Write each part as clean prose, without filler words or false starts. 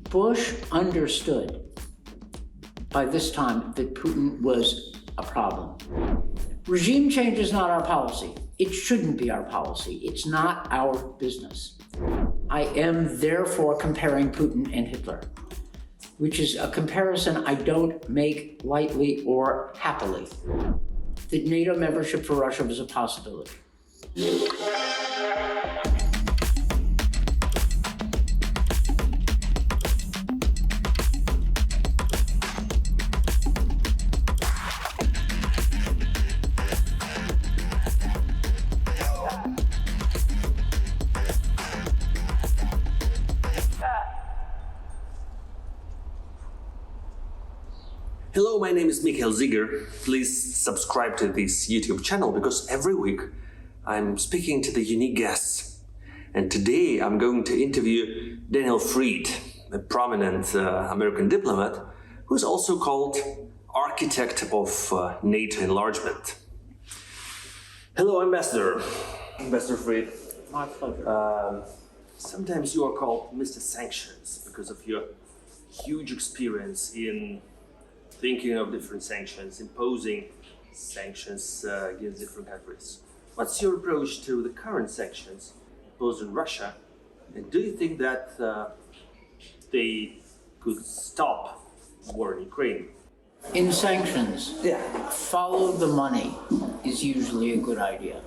Bush understood by this time that Putin was a problem. Regime change is not our policy. It shouldn't be our policy. It's not our business. I am therefore comparing Putin and Hitler, which is a comparison I don't make lightly or happily. That NATO membership for Russia was a possibility. Hello, my name is Mikhail Ziger. Please subscribe to this YouTube channel because every week I'm speaking to the unique guests. And today I'm going to interview Daniel Fried, a prominent American diplomat who's also called architect of NATO enlargement. Hello, Ambassador. Ambassador Fried. My pleasure. Sometimes you are called Mr. Sanctions because of your huge experience in thinking of different sanctions, imposing sanctions against different countries. What's your approach to the current sanctions imposed on Russia? And do you think that they could stop war in Ukraine? In sanctions, follow the money is usually a good idea.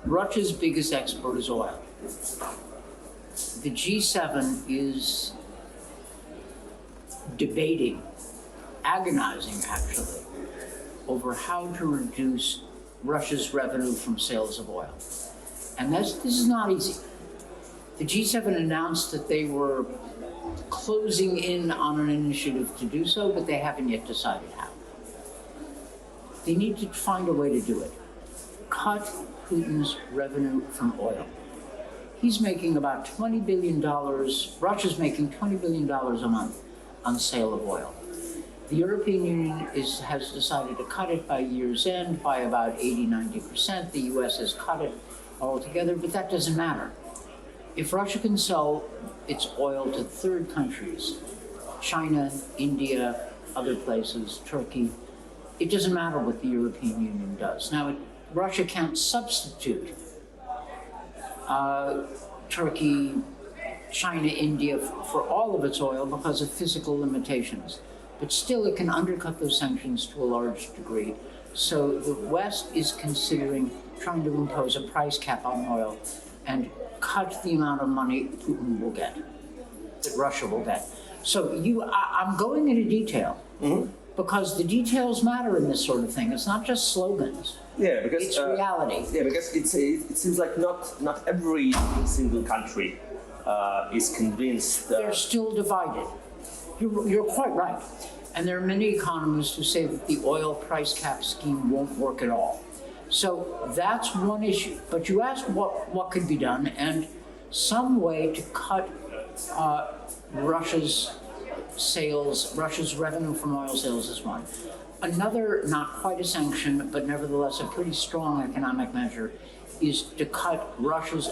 Russia's biggest export is oil. The G7 is debating, agonizing actually, over how to reduce Russia's revenue from sales of oil. And this is not easy. The G7 announced that they were closing in on an initiative to do so, but they haven't yet decided how. They need to find a way to do it. Cut Putin's revenue from oil. He's making about $20 billion, Russia's making $20 billion a month on sale of oil. The European Union has decided to cut it by year's end by about 80–90%. The US has cut it altogether, but that doesn't matter. If Russia can sell its oil to third countries, China, India, other places, Turkey, it doesn't matter what the European Union does. Now, Russia can't substitute Turkey, China, India for all of its oil because of physical limitations. But still, it can undercut those sanctions to a large degree. So the West is considering trying to impose a price cap on oil and cut the amount of money Putin will get, that Russia will get. So I'm going into detail because the details matter in this sort of thing. It's not just slogans. Yeah, because it's reality. Yeah, because it seems like not every single country is convinced. They're still divided. You're quite right. And there are many economists who say that the oil price cap scheme won't work at all. So that's one issue. But you asked what could be done, and some way to cut Russia's revenue from oil sales is one. Another, not quite a sanction, but nevertheless a pretty strong economic measure, is to cut Russia's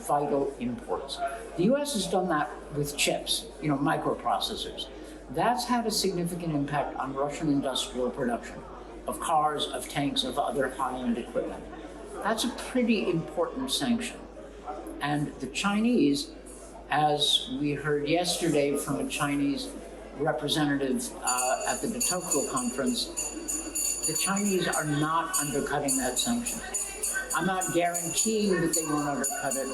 vital imports. The US has done that with chips, microprocessors. That's had a significant impact on Russian industrial production of cars, of tanks, of other high-end equipment. That's a pretty important sanction. And the Chinese, as we heard yesterday from a Chinese representative at the Tokyo conference, the Chinese are not undercutting that sanction. I'm not guaranteeing that they won't undercut it,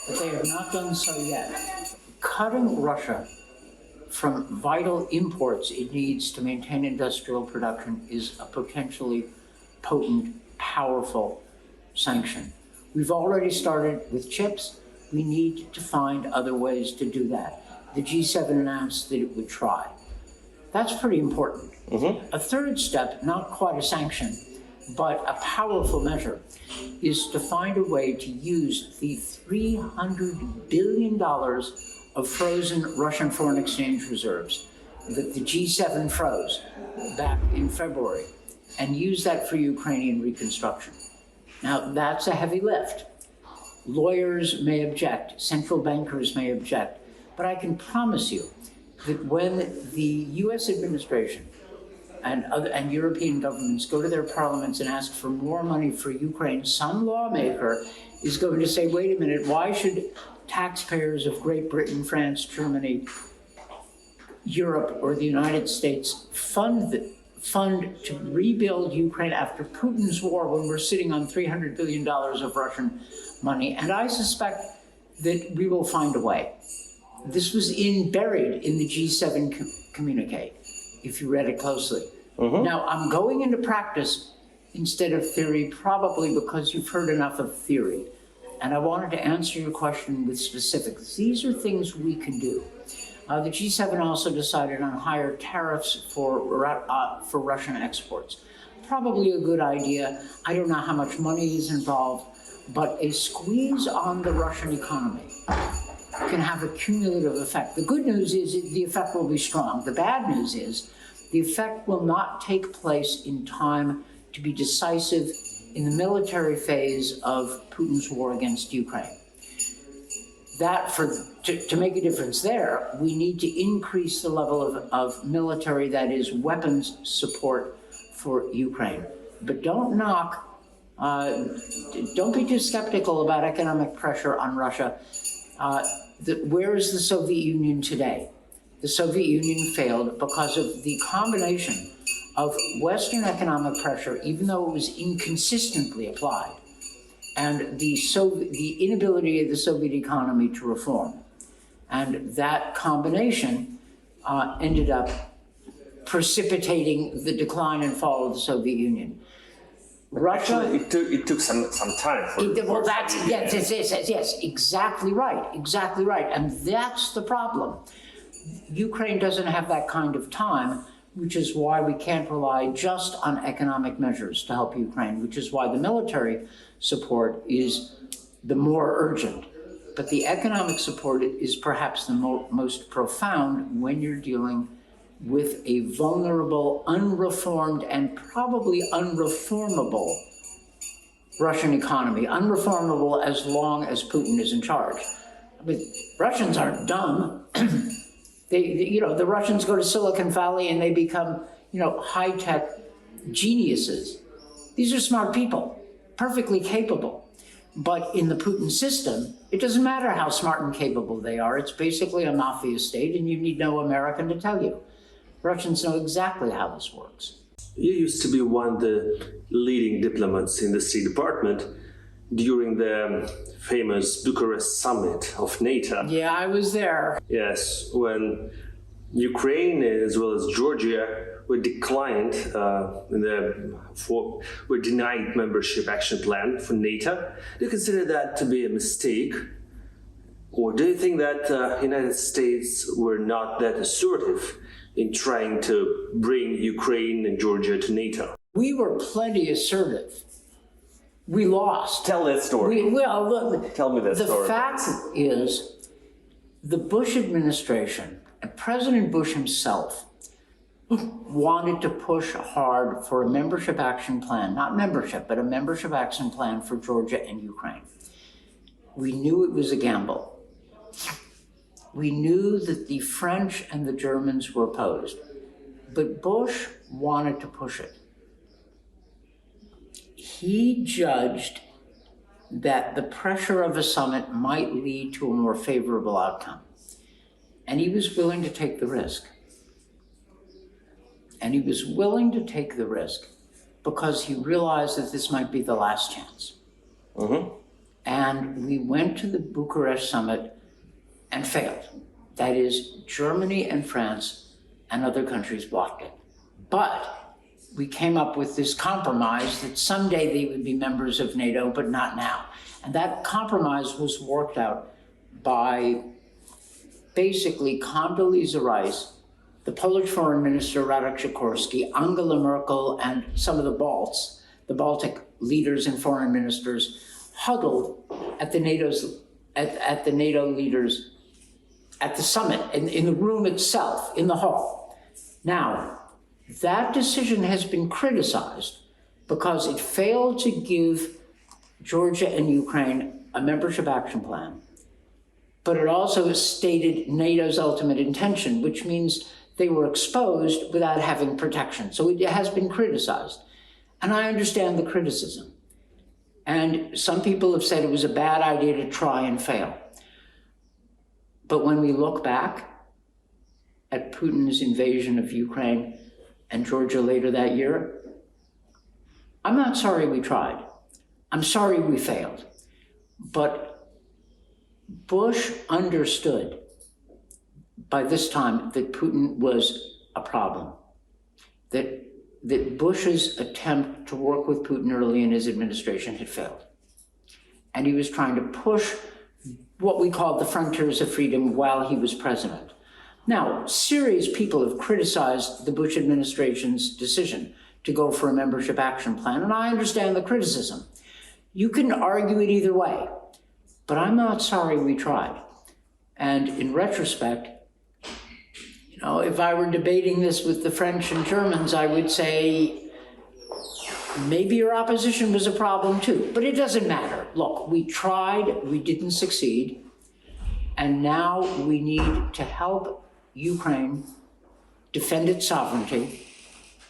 but they have not done so yet. Cutting Russia from vital imports it needs to maintain industrial production is a potentially potent, powerful sanction. We've already started with chips. We need to find other ways to do that. The G7 announced that it would try. That's pretty important. A third step, not quite a sanction, but a powerful measure, is to find a way to use the $300 billion of frozen Russian foreign exchange reserves that the G7 froze back in February and use that for Ukrainian reconstruction. Now, that's a heavy lift. Lawyers may object, central bankers may object, But I can promise you that when the US administration and European governments go to their parliaments and ask for more money for Ukraine, some lawmaker is going to say, wait a minute, why should taxpayers of Great Britain, France, Germany, Europe, or the United States fund to rebuild Ukraine after Putin's war when we're sitting on $300 billion of Russian money? And I suspect that we will find a way. This was buried in the G7 communique, if you read it closely. Now, I'm going into practice instead of theory, probably because you've heard enough of theory. And I wanted to answer your question with specifics. These are things we can do. The G7 also decided on higher tariffs for Russian exports. Probably a good idea. I don't know how much money is involved, but a squeeze on the Russian economy can have a cumulative effect. The good news is the effect will be strong. The bad news is the effect will not take place in time to be decisive in the military phase of Putin's war against Ukraine. To make a difference there, we need to increase the level of military, that is, weapons support for Ukraine. But don't be too skeptical about economic pressure on Russia. Where is the Soviet Union today? The Soviet Union failed because of the combination of Western economic pressure, even though it was inconsistently applied, and the inability of the Soviet economy to reform. And that combination ended up precipitating the decline and fall of the Soviet Union. Russia. Actually, it took some time for yes, exactly right, and that's the problem. Ukraine doesn't have that kind of time, which is why we can't rely just on economic measures to help Ukraine, which is why the military support is the more urgent. But the economic support is perhaps the most profound when you're dealing with a vulnerable, unreformed, and probably unreformable Russian economy, unreformable as long as Putin is in charge. I mean, Russians aren't dumb. The Russians go to Silicon Valley and they become, high-tech geniuses. These are smart people, perfectly capable. But in the Putin system, it doesn't matter how smart and capable they are. It's basically a mafia state, and you need no American to tell you. Russians know exactly how this works. You used to be one of the leading diplomats in the State Department during the famous Bucharest summit of NATO. Yeah, I was there. Yes, when Ukraine as well as Georgia were were denied membership action plan for NATO. Do you consider that to be a mistake? Or do you think that the United States were not that assertive in trying to bring Ukraine and Georgia to NATO? We were plenty assertive. We lost. Tell that story. Tell me that story. The fact is, the Bush administration and President Bush himself wanted to push hard for a membership action plan, not membership, but a membership action plan for Georgia and Ukraine. We knew it was a gamble. We knew that the French and the Germans were opposed, but Bush wanted to push it. He judged that the pressure of a summit might lead to a more favorable outcome, and he was willing to take the risk. And he was willing to take the risk because he realized that this might be the last chance. And we went to the Bucharest summit and failed. That is, Germany and France and other countries blocked it. But we came up with this compromise that someday they would be members of NATO, but not now. And that compromise was worked out by basically Condoleezza Rice, the Polish foreign minister, Radek Sikorski, Angela Merkel, and some of the Baltic leaders and foreign ministers huddled at the NATO leaders at the summit, in the room itself, in the hall. Now, that decision has been criticized because it failed to give Georgia and Ukraine a membership action plan. but it also stated NATO's ultimate intention, which means they were exposed without having protection. So it has been criticized. And I understand the criticism. And some people have said it was a bad idea to try and fail. But when we look back at Putin's invasion of Ukraine and Georgia later that year, I'm not sorry we tried. I'm sorry we failed. But Bush understood by this time that Putin was a problem, that Bush's attempt to work with Putin early in his administration had failed. And he was trying to push what we called the frontiers of freedom while he was president. Now, serious people have criticized the Bush administration's decision to go for a membership action plan, and I understand the criticism. You can argue it either way, but I'm not sorry we tried. And in retrospect, you know, if I were debating this with the French and Germans, I would say maybe your opposition was a problem too, but it doesn't matter. Look, we tried, we didn't succeed, and now we need to help Ukraine defend its sovereignty.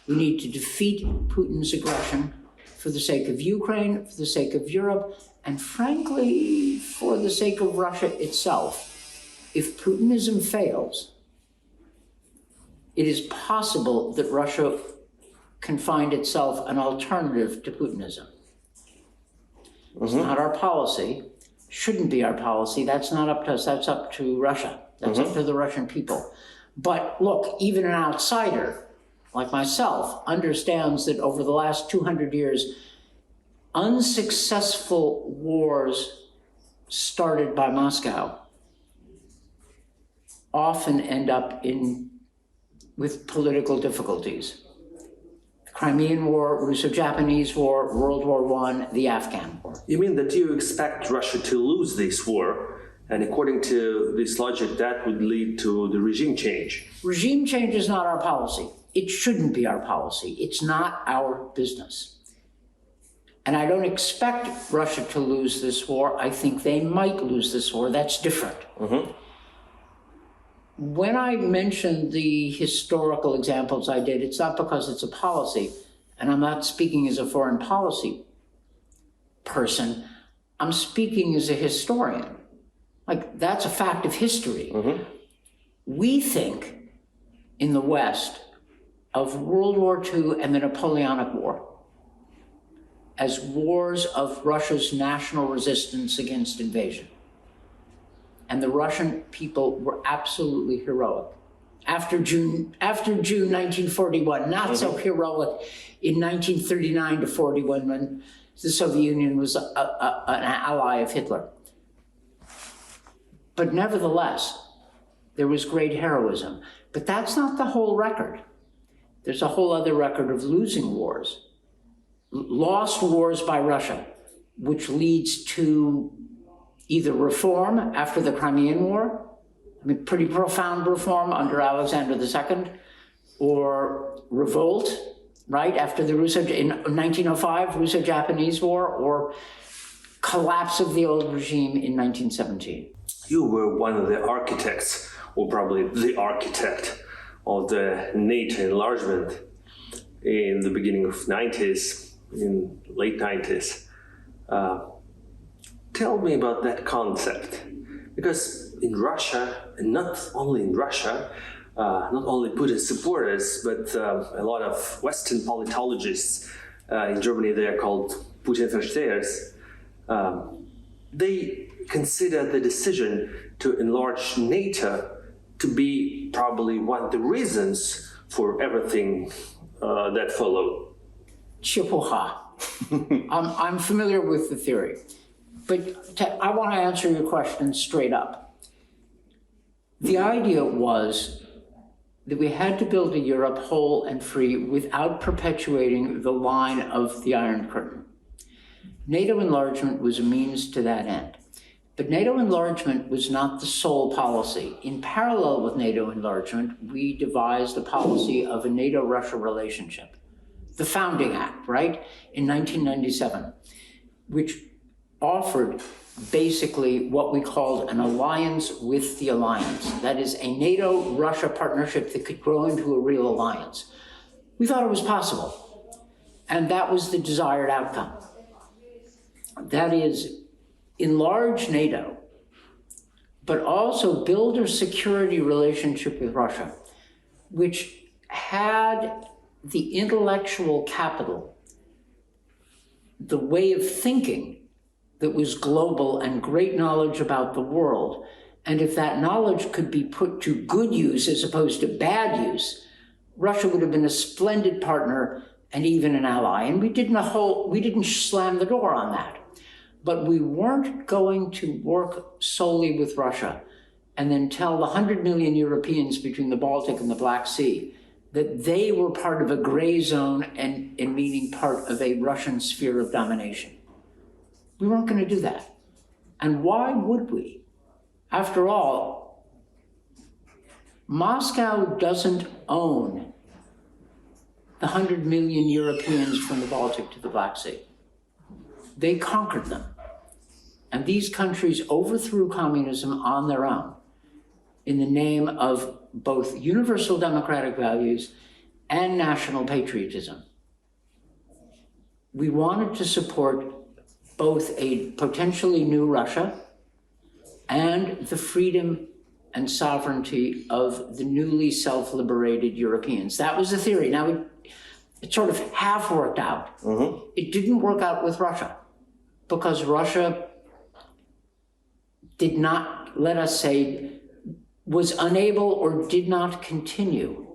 We need to defeat Putin's aggression for the sake of Ukraine, for the sake of Europe, and frankly, for the sake of Russia itself. If Putinism fails, it is possible that Russia can find itself an alternative to Putinism. It's not our policy, shouldn't be our policy. That's not up to us, that's up to Russia. That's up to the Russian people. But look, even an outsider like myself understands that over the last 200 years, unsuccessful wars started by Moscow often end up with political difficulties. The Crimean War, Russo-Japanese War, World War I, the Afghan War. You mean that you expect Russia to lose this war? And according to this logic, that would lead to the regime change. Regime change is not our policy. It shouldn't be our policy. It's not our business. And I don't expect Russia to lose this war. I think they might lose this war. That's different. When I mentioned the historical examples I did, it's not because it's a policy, and I'm not speaking as a foreign policy person. I'm speaking as a historian. Like, that's a fact of history. We think in the West of World War II and the Napoleonic War as wars of Russia's national resistance against invasion. And the Russian people were absolutely heroic. After June 1941, not so heroic in 1939 to 41 when the Soviet Union was an ally of Hitler. But nevertheless, there was great heroism. But that's not the whole record. There's a whole other record of losing wars, lost wars by Russia, which leads to either reform after the Crimean War, I mean, pretty profound reform under Alexander II, or revolt, right, after the in 1905 Russo-Japanese War, or collapse of the old regime in 1917. You were one of the architects, or probably the architect, of the NATO enlargement in the beginning of 90s, in late 90s. Tell me about that concept, because in Russia, and not only in Russia, not only Putin supporters, but a lot of Western politologists in Germany, they are called Putin verstehers. They consider the decision to enlarge NATO to be probably one of the reasons for everything that followed. Chipuha. I'm familiar with the theory, but I want to answer your question straight up. The idea was that we had to build a Europe whole and free without perpetuating the line of the Iron Curtain. NATO enlargement was a means to that end. But NATO enlargement was not the sole policy. In parallel with NATO enlargement, we devised a policy of a NATO-Russia relationship, the Founding Act, right, in 1997, which offered basically what we called an alliance with the alliance. That is a NATO-Russia partnership that could grow into a real alliance. We thought it was possible, and that was the desired outcome. That is, enlarge NATO, but also build a security relationship with Russia, which had the intellectual capital, the way of thinking that was global and great knowledge about the world. And if that knowledge could be put to good use as opposed to bad use, Russia would have been a splendid partner and even an ally. And we didn't slam the door on that. But we weren't going to work solely with Russia and then tell the 100 million Europeans between the Baltic and the Black Sea that they were part of a gray zone and meaning part of a Russian sphere of domination. We weren't going to do that. And why would we? After all, Moscow doesn't own the 100 million Europeans from the Baltic to the Black Sea. They conquered them. And these countries overthrew communism on their own in the name of both universal democratic values and national patriotism. We wanted to support both a potentially new Russia and the freedom and sovereignty of the newly self-liberated Europeans. That was the theory. Now, it sort of half worked out. Mm-hmm. It didn't work out with Russia because Russia did not, let us say, was unable or did not continue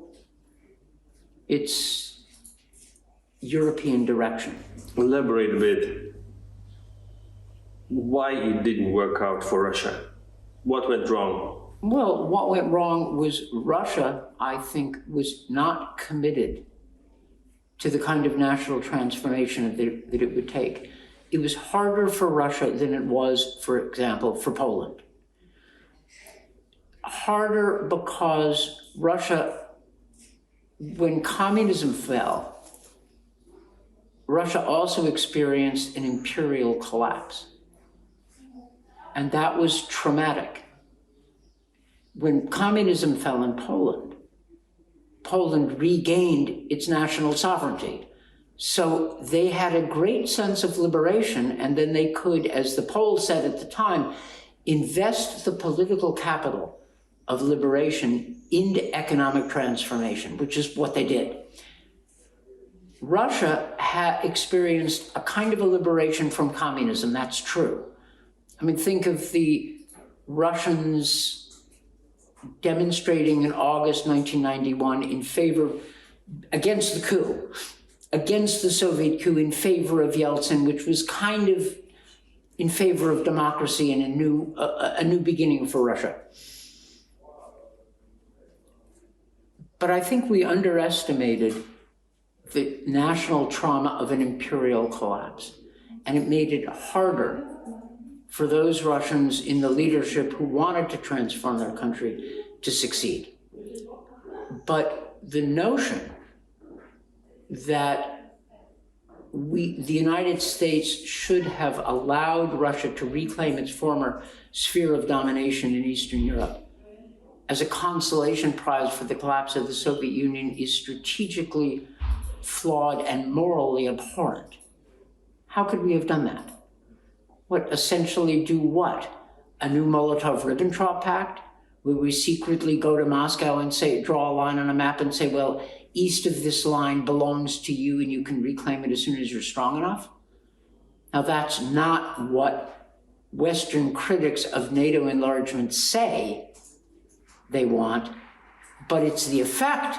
its European direction. Elaborate a bit. Why it didn't work out for Russia? What went wrong? Well, what went wrong was Russia, I think, was not committed to the kind of national transformation that it would take. It was harder for Russia than it was, for example, for Poland. Harder because Russia, when communism fell, Russia also experienced an imperial collapse. And that was traumatic. When communism fell in Poland, Poland regained its national sovereignty. So they had a great sense of liberation, and then they could, as the Poles said at the time, invest the political capital of liberation into economic transformation, which is what they did. Russia had experienced a kind of a liberation from communism, that's true. I mean, think of the Russians demonstrating in August 1991 in favor, against the coup, against the Soviet coup, in favor of Yeltsin, which was kind of in favor of democracy and a new beginning for Russia. But I think we underestimated the national trauma of an imperial collapse, and it made it harder for those Russians in the leadership who wanted to transform their country to succeed. But the notion that the United States should have allowed Russia to reclaim its former sphere of domination in Eastern Europe as a consolation prize for the collapse of the Soviet Union is strategically flawed and morally abhorrent. How could we have done that? What, essentially do what? A new Molotov-Ribbentrop Pact, where we secretly go to Moscow and say, draw a line on a map and say, well, east of this line belongs to you and you can reclaim it as soon as you're strong enough? Now, that's not what Western critics of NATO enlargement say they want, but it's the effect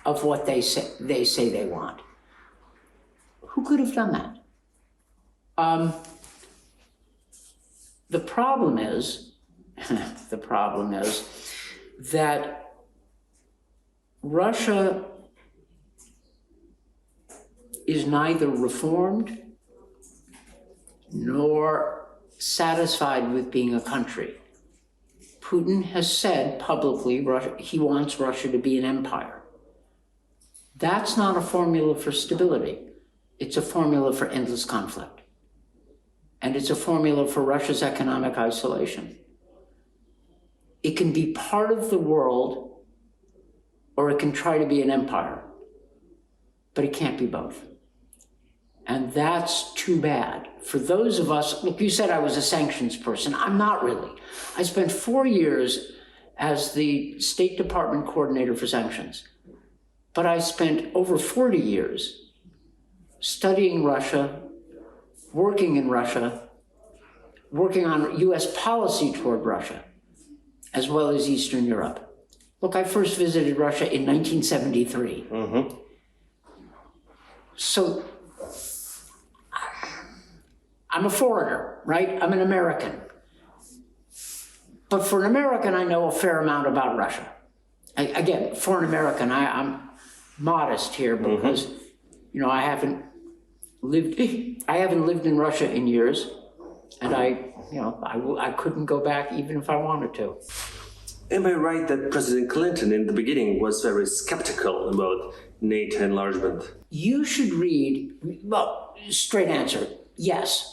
of what they say they want. Who could have done that? The problem is that Russia is neither reformed nor satisfied with being a country. Putin has said publicly he wants Russia to be an empire. That's not a formula for stability. It's a formula for endless conflict. and it's a formula for Russia's economic isolation. It can be part of the world, or it can try to be an empire, but it can't be both. And that's too bad. For those of us, look, you said I was a sanctions person. I'm not really. I spent 4 years as the State Department coordinator for sanctions. But I spent over 40 years studying Russia, working in Russia, working on US policy toward Russia, as well as Eastern Europe. Look, I first visited Russia in 1973. So I'm a foreigner, right? I'm an American. But for an American, I know a fair amount about Russia. Again, for an American, I'm modest here because, you know, I haven't lived in Russia in years, and I couldn't go back even if I wanted to. Am I right that President Clinton in the beginning was very skeptical about NATO enlargement? You should read, well, straight answer, yes.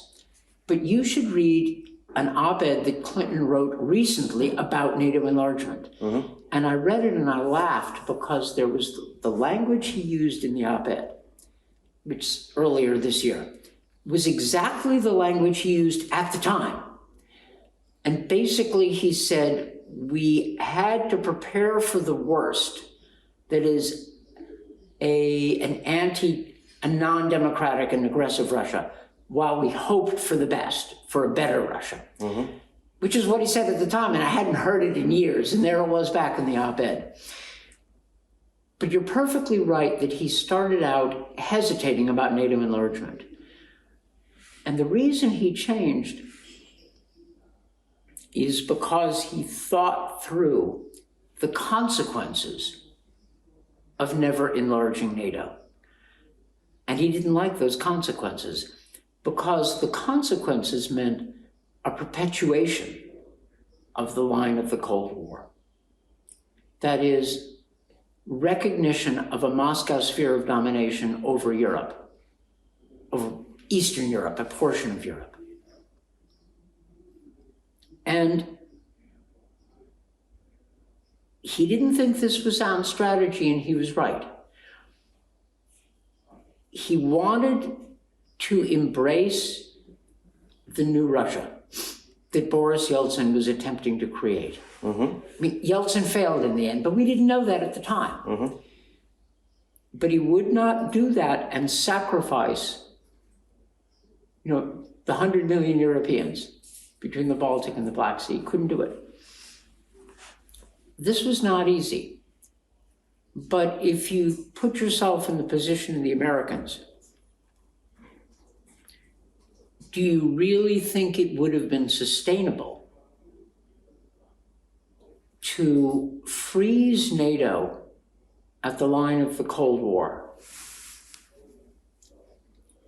But you should read an op-ed that Clinton wrote recently about NATO enlargement. And I read it and I laughed because there was the language he used in the op-ed, which earlier this year, was exactly the language he used at the time. And basically he said, we had to prepare for the worst, that is a non-democratic and aggressive Russia, while we hoped for the best, for a better Russia, which is what he said at the time, and I hadn't heard it in years, and there it was back in the op-ed. But you're perfectly right that he started out hesitating about NATO enlargement. And the reason he changed is because he thought through the consequences of never enlarging NATO. And he didn't like those consequences, because the consequences meant a perpetuation of the line of the Cold War. That is, recognition of a Moscow sphere of domination over Europe, over Eastern Europe, a portion of Europe. And he didn't think this was sound strategy, and he was right. He wanted to embrace the new Russia that Boris Yeltsin was attempting to create. I mean, Yeltsin failed in the end, but we didn't know that at the time. But he would not do that and sacrifice, you know, the 100 million Europeans between the Baltic and the Black Sea. Couldn't do it. This was not easy. But if you put yourself in the position of the Americans, do you really think it would have been sustainable to freeze NATO at the line of the Cold War?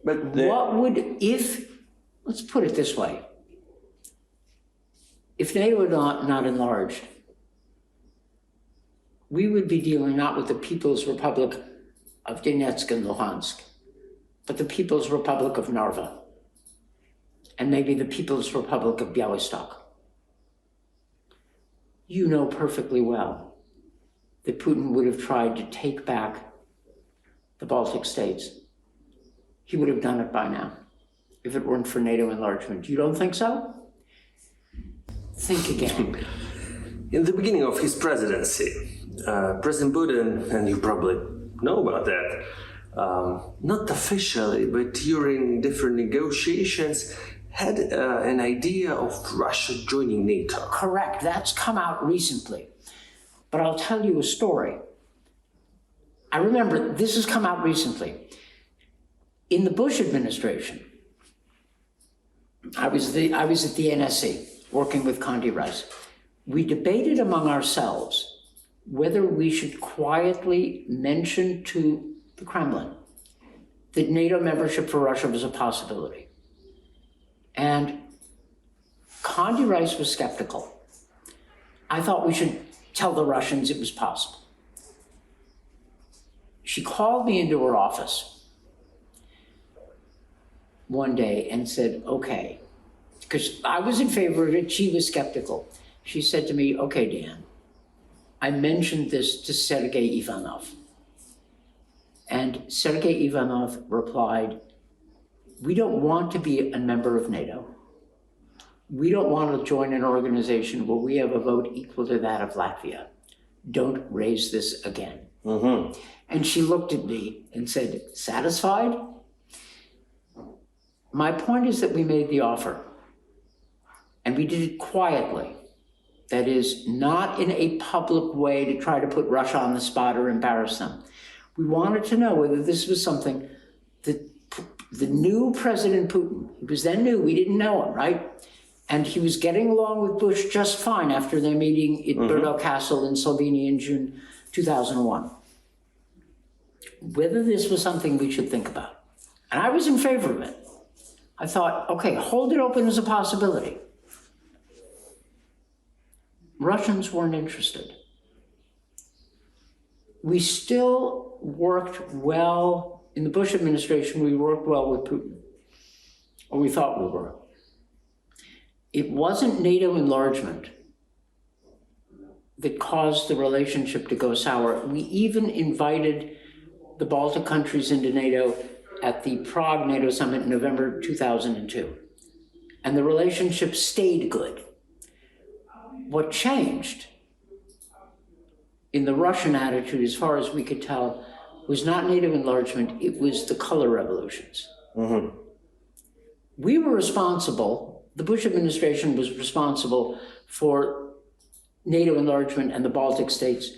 But what would, let's put it this way, if NATO had not enlarged, we would be dealing not with the People's Republic of Donetsk and Luhansk, but the People's Republic of Narva, and maybe the People's Republic of Bialystok. You know perfectly well that Putin would have tried to take back the Baltic states. He would have done it by now if it weren't for NATO enlargement. You don't think so? Think again. In the beginning of his presidency, President Putin, and you probably know about that, not officially, but during different negotiations, had an idea of Russia joining NATO. Correct, that's come out recently. But I'll tell you a story. I remember, this has come out recently. In the Bush administration, I was at the NSC, working with Condi Rice. We debated among ourselves whether we should quietly mention to the Kremlin that NATO membership for Russia was a possibility. And Condi Rice was skeptical. I thought we should tell the Russians it was possible. She called me into her office one day and said, okay, because I was in favor of it, she was skeptical. She said to me, okay, Dan, I mentioned this to Sergei Ivanov. And Sergei Ivanov replied, we don't want to be a member of NATO. We don't want to join an organization where we have a vote equal to that of Latvia. Don't raise this again. Mm-hmm. And she looked at me and said, satisfied? My point is that we made the offer. And we did it quietly. That is, not in a public way to try to put Russia on the spot or embarrass them. We wanted to know whether this was something that the new President Putin, he was then new, we didn't know him, right? And he was getting along with Bush just fine after their meeting at Bordeaux Castle in Slovenia in June 2001. Whether this was something we should think about. And I was in favor of it. I thought, okay, hold it open as a possibility. Russians weren't interested. We still worked well, in the Bush administration, we worked well with Putin, or we thought we were. It wasn't NATO enlargement that caused the relationship to go sour. We even invited the Baltic countries into NATO at the Prague NATO summit in November 2002. And the relationship stayed good. What changed in the Russian attitude, as far as we could tell, was not NATO enlargement, it was the color revolutions. Mm-hmm. We were responsible, the Bush administration was responsible for NATO enlargement and the Baltic states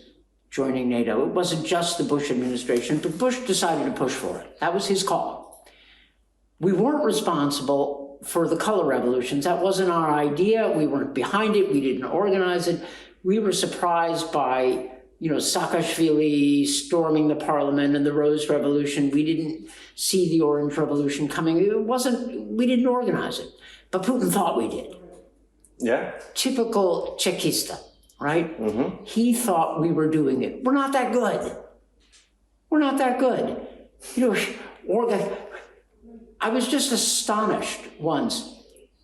joining NATO. It wasn't just the Bush administration, but Bush decided to push for it. That was his call. We weren't responsible for the color revolutions. That wasn't our idea. We weren't behind it. We didn't organize it. We were surprised by, Saakashvili storming the parliament and the Rose Revolution. We didn't see the Orange Revolution coming. We didn't organize it. But Putin thought we did. Yeah. Typical Chechista, right? Mm-hmm. He thought we were doing it. We're not that good. We're not that good. I was just astonished once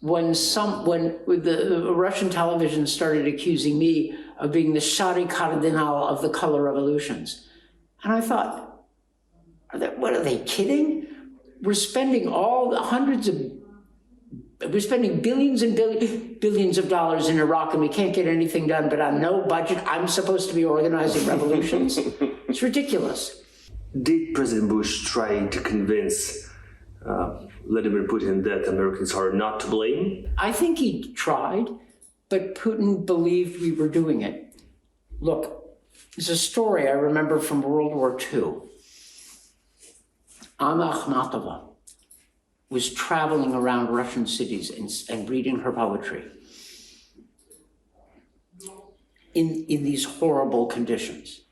when the Russian television started accusing me of being the Shari Cardinal of the color revolutions. And I thought, what are they kidding? We're spending we're spending billions and billions of dollars in Iraq and we can't get anything done, but on no budget, I'm supposed to be organizing revolutions? It's ridiculous. Did President Bush try to convince Vladimir Putin that Americans are not to blame? I think he tried, but Putin believed we were doing it. Look, there's a story I remember from World War II. Anna Akhmatova was traveling around Russian cities and reading her poetry in these horrible conditions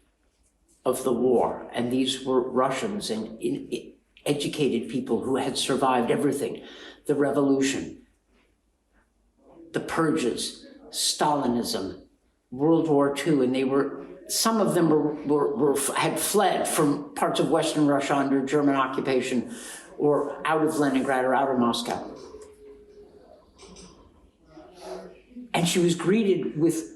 of the war. And these were Russians and educated people who had survived everything, the revolution, the purges, Stalinism, World War II, and some of them had fled from parts of Western Russia under German occupation or out of Leningrad or out of Moscow. And she was greeted with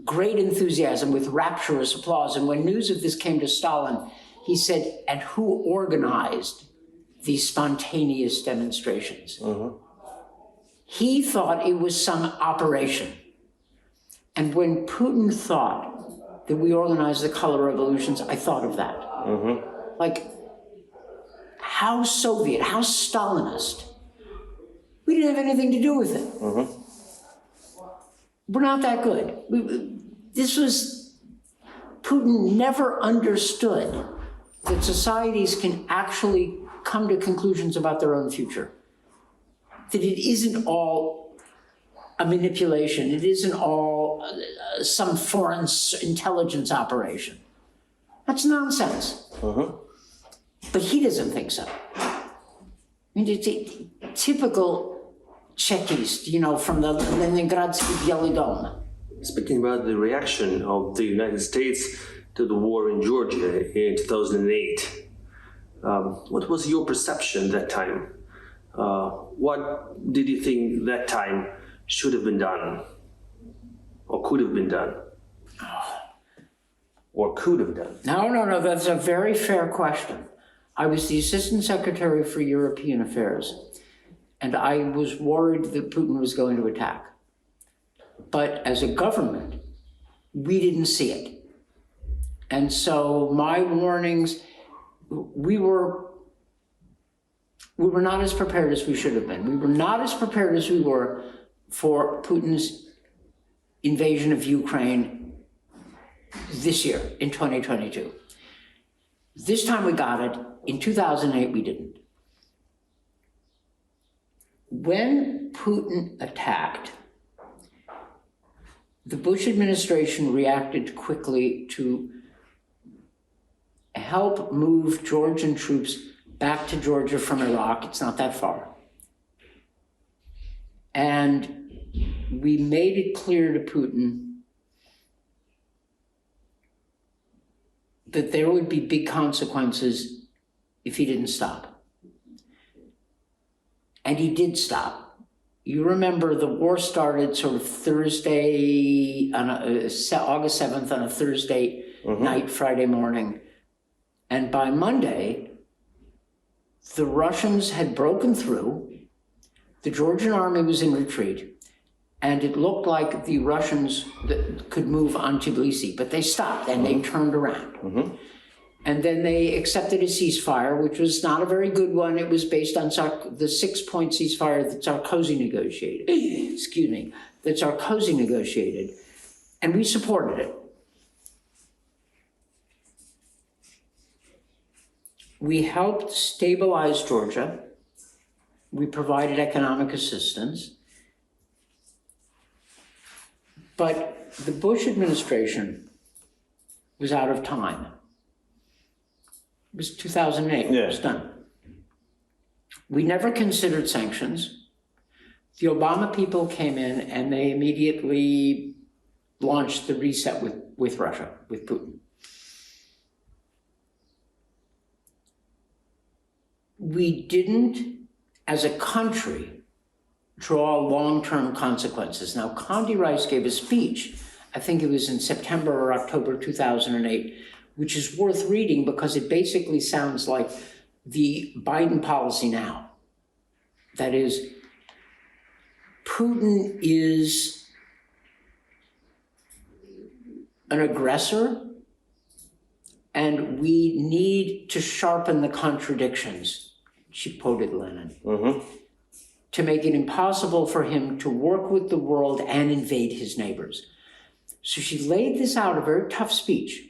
great enthusiasm, with rapturous applause. And when news of this came to Stalin, he said, and who organized these spontaneous demonstrations? Mm-hmm. He thought it was some operation. And when Putin thought that we organized the color revolutions, I thought of that. Mm-hmm. Like, how Soviet, how Stalinist. We didn't have anything to do with it. Mm-hmm. We're not that good. Putin never understood that societies can actually come to conclusions about their own future. That it isn't all a manipulation. It isn't all some foreign intelligence operation. That's nonsense. Uh-huh. But he doesn't think so. I mean, it's a typical Chechist, from the Leningradsky Bielый Dom. Speaking about the reaction of the United States to the war in Georgia in 2008, what was your perception that time? What did you think that time should have been done, or could have been done, or could have done? No, that's a very fair question. I was the Assistant Secretary for European Affairs, and I was worried that Putin was going to attack. But as a government, we didn't see it. And so my warnings, we were not as prepared as we should have been. We were not as prepared as we were for Putin's invasion of Ukraine this year, in 2022. This time we got it. In 2008, we didn't. When Putin attacked, the Bush administration reacted quickly to help move Georgian troops back to Georgia from Iraq. It's not that far. And we made it clear to Putin that there would be big consequences if he didn't stop. And he did stop. You remember the war started sort of Thursday, on August 7th on a Thursday night, Friday morning. And by Monday, the Russians had broken through, the Georgian army was in retreat, and it looked like the Russians could move on Tbilisi, but they stopped and they turned around. And then they accepted a ceasefire, which was not a very good one. It was based on the 6-point ceasefire that Sarkozy negotiated. Excuse me, that Sarkozy negotiated, and we supported it. We helped stabilize Georgia. We provided economic assistance. But the Bush administration was out of time. It was 2008, it was done. We never considered sanctions. The Obama people came in and they immediately launched the reset with Russia, with Putin. We didn't, as a country, draw long-term consequences. Now, Condi Rice gave a speech, I think it was in September or October 2008, which is worth reading because it basically sounds like the Biden policy now. That is, Putin is an aggressor, and we need to sharpen the contradictions, she quoted Lenin, to make it impossible for him to work with the world and invade his neighbors. So she laid this out, a very tough speech.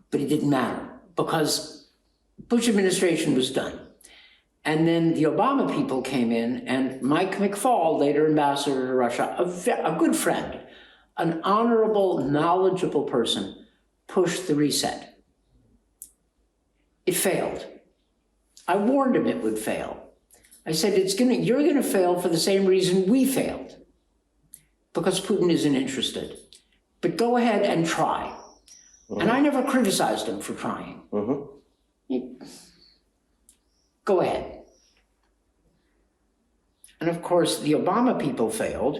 But it didn't matter because Bush administration was done. And then the Obama people came in, and Mike McFaul, later ambassador to Russia, a good friend, an honorable, knowledgeable person, pushed the reset. It failed. I warned him it would fail. I said, you're gonna fail for the same reason we failed, because Putin isn't interested. But go ahead and try. And I never criticized him for trying. Go ahead. And of course, the Obama people failed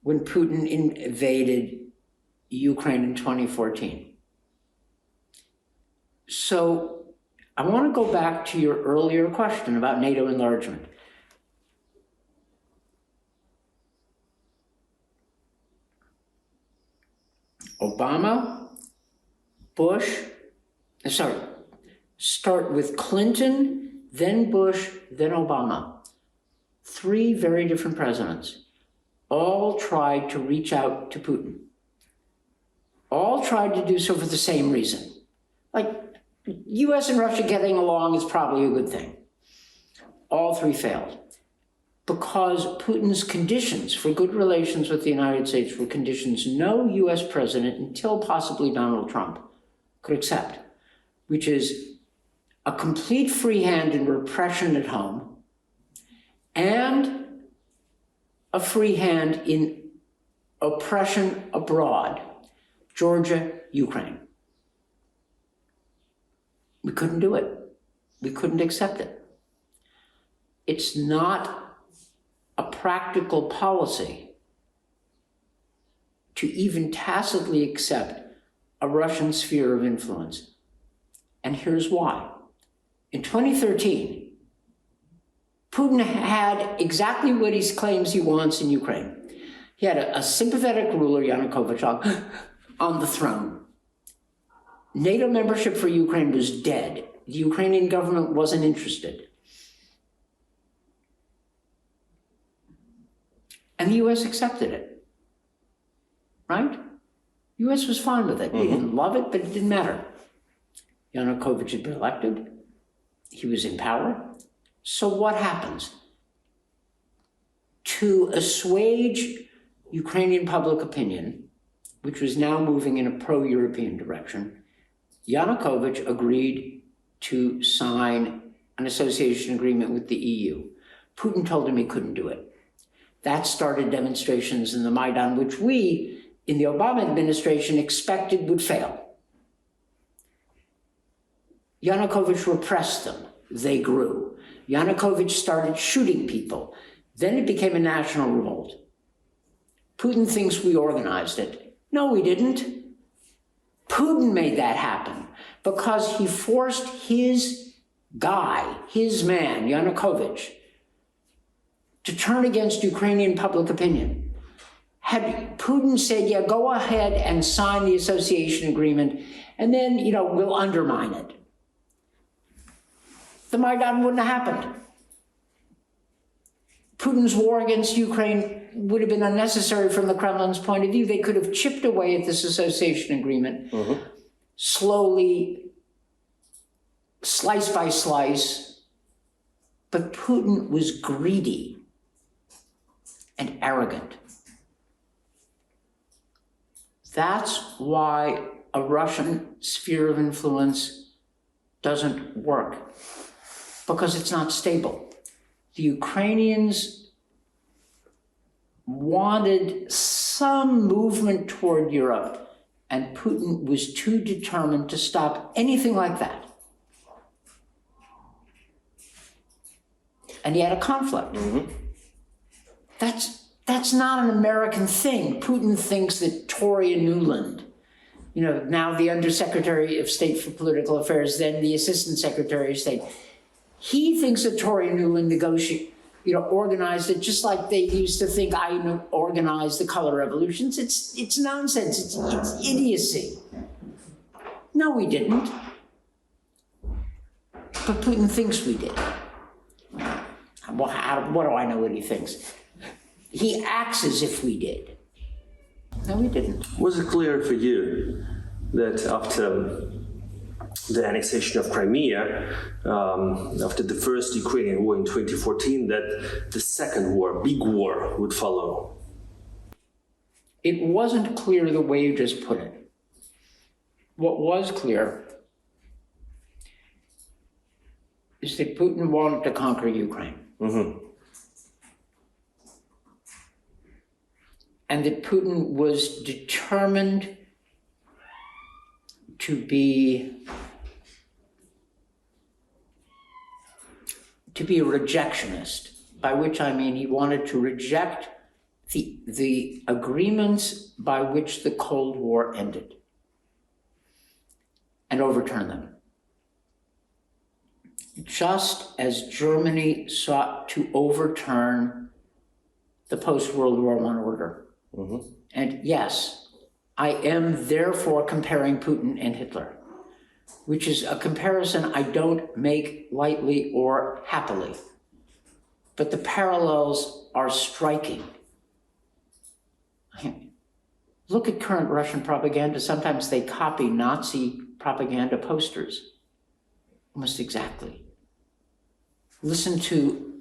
when Putin invaded Ukraine in 2014. So I want to go back to your earlier question about NATO enlargement. Obama, Bush, start with Clinton, then Bush, then Obama. 3 very different presidents, all tried to reach out to Putin. All tried to do so for the same reason. Like, US and Russia getting along is probably a good thing. All 3 failed. Because Putin's conditions for good relations with the United States were conditions no US president, until possibly Donald Trump, could accept, which is a complete free hand in repression at home and a free hand in oppression abroad, Georgia, Ukraine. We couldn't do it. We couldn't accept it. it's not a practical policy to even tacitly accept a Russian sphere of influence. And here's why. In 2013, Putin had exactly what he claims he wants in Ukraine. He had a sympathetic ruler, Yanukovych, on the throne. NATO membership for Ukraine was dead. The Ukrainian government wasn't interested. And the US accepted it, right? The US was fine with it. They didn't love it, but it didn't matter. Yanukovych had been elected. He was in power. So what happens? To assuage Ukrainian public opinion, which was now moving in a pro-European direction, Yanukovych agreed to sign an association agreement with the EU. Putin told him he couldn't do it. That started demonstrations in the Maidan, which we, in the Obama administration, expected would fail. Yanukovych repressed them. They grew. Yanukovych started shooting people. Then it became a national revolt. Putin thinks we organized it. No, we didn't. Putin made that happen because he forced his guy, his man, Yanukovych, to turn against Ukrainian public opinion. Had Putin said, yeah, go ahead and sign the association agreement, and then, we'll undermine it, the Maidan wouldn't have happened. Putin's war against Ukraine would have been unnecessary from the Kremlin's point of view. They could have chipped away at this association agreement, slowly, slice by slice. But Putin was greedy and arrogant. That's why a Russian sphere of influence doesn't work, because it's not stable. The Ukrainians wanted some movement toward Europe, and Putin was too determined to stop anything like that. And he had a conflict. That's not an American thing. Putin thinks that Toria Nuland, now the Undersecretary of State for Political Affairs, then the Assistant Secretary of State, he thinks that Toria Nuland organized it just like they used to think I organized the color revolutions. It's nonsense. It's idiocy. No, we didn't. But Putin thinks we did. Well, what do I know what he thinks? He acts as if we did. No, we didn't. Was it clear for you that after the annexation of Crimea, after the first Ukrainian war in 2014, that the second war, big war, would follow? It wasn't clear the way you just put it. What was clear is that Putin wanted to conquer Ukraine. And that Putin was determined to be a rejectionist, by which I mean he wanted to reject the agreements by which the Cold War ended and overturn them. Just as Germany sought to overturn the post-World War I order. And yes, I am therefore comparing Putin and Hitler, which is a comparison I don't make lightly or happily. But the parallels are striking. Look at current Russian propaganda. Sometimes they copy Nazi propaganda posters, almost exactly. Listen to